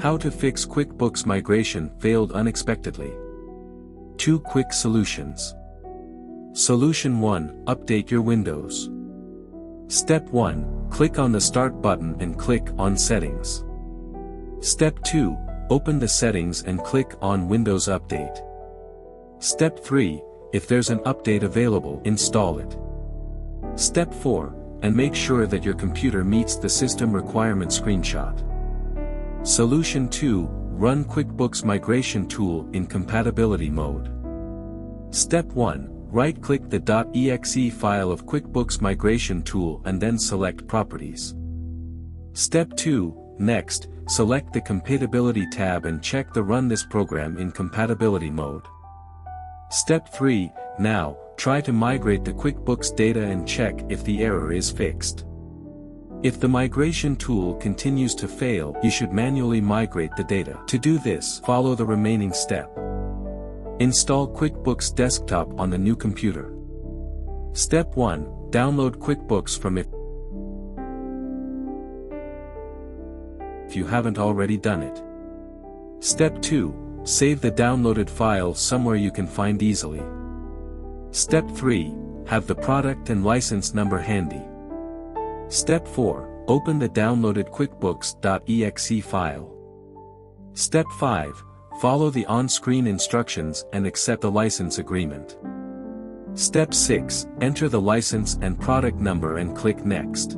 How to fix QuickBooks migration failed unexpectedly. 2 quick solutions. Solution 1, update your Windows. Step 1, click on the Start button and click on Settings. Step 2, open the settings and click on Windows Update. Step 3, if there's an update available, install it. Step 4, and make sure that your computer meets the system requirement screenshot. Solution 2, run QuickBooks Migration Tool in compatibility mode. Step 1, right-click the .exe file of QuickBooks Migration Tool and then select Properties. Step 2, next, select the Compatibility tab and check the Run this program in compatibility mode. Step 3, now, try to migrate the QuickBooks data and check if the error is fixed. If the migration tool continues to fail, you should manually migrate the data. To do this, follow the remaining step. Install QuickBooks Desktop on the new computer. Step 1, download QuickBooks from if you haven't already done it. Step 2, save the downloaded file somewhere you can find easily. Step 3, have the product and license number handy. Step 4, open the downloaded QuickBooks.exe file. Step 5, follow the on-screen instructions and accept the license agreement. Step 6, enter the license and product number and click Next.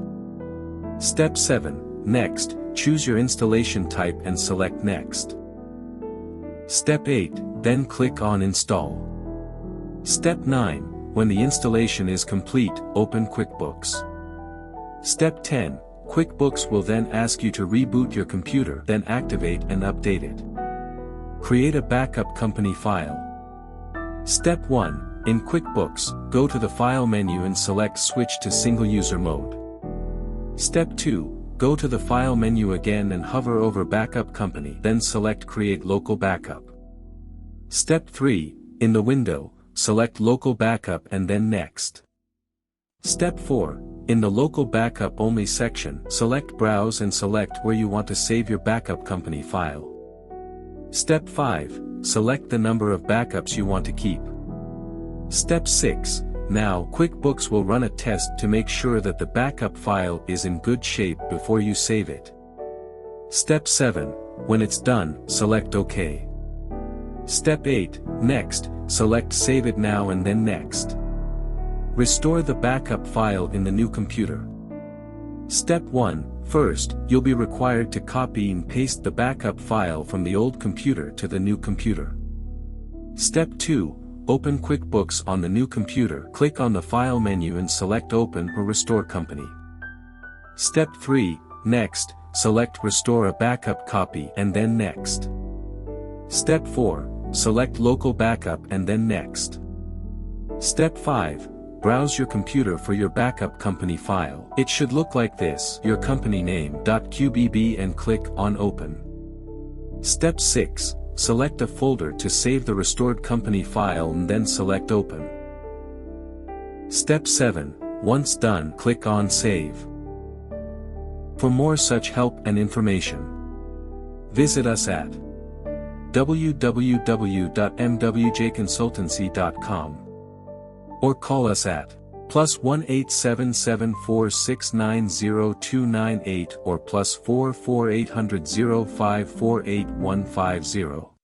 Step 7, next, choose your installation type and select Next. Step 8, then click on Install. Step 9, when the installation is complete, open QuickBooks. Step 10, QuickBooks will then ask you to reboot your computer, then activate and update it. Create a backup company file. Step 1, in QuickBooks, go to the File menu and select Switch to Single User Mode. Step 2, go to the File menu again and hover over Backup Company, then select Create Local Backup. Step 3, in the window, select Local Backup and then Next. Step 4, in the Local Backup Only section, select Browse and select where you want to save your backup company file. Step 5, select the number of backups you want to keep. Step 6, now QuickBooks will run a test to make sure that the backup file is in good shape before you save it. Step 7, when it's done, select OK. Step 8, next, select Save it now and then Next. Restore the backup file in the new computer. Step 1, first, you'll be required to copy and paste the backup file from the old computer to the new computer. Step 2, open QuickBooks on the new computer, click on the File menu and select Open or Restore Company. Step 3, next, select Restore a backup copy and then Next. Step 4, select Local Backup and then Next. Step 5, browse your computer for your backup company file. It should look like this, your company name .qbb and click on Open. Step 6, select a folder to save the restored company file and then select Open. Step 7, once done, click on Save. For more such help and information, visit us at www.mwjconsultancy.com or call us at +1 877 469 0298 or +44 800 0548150.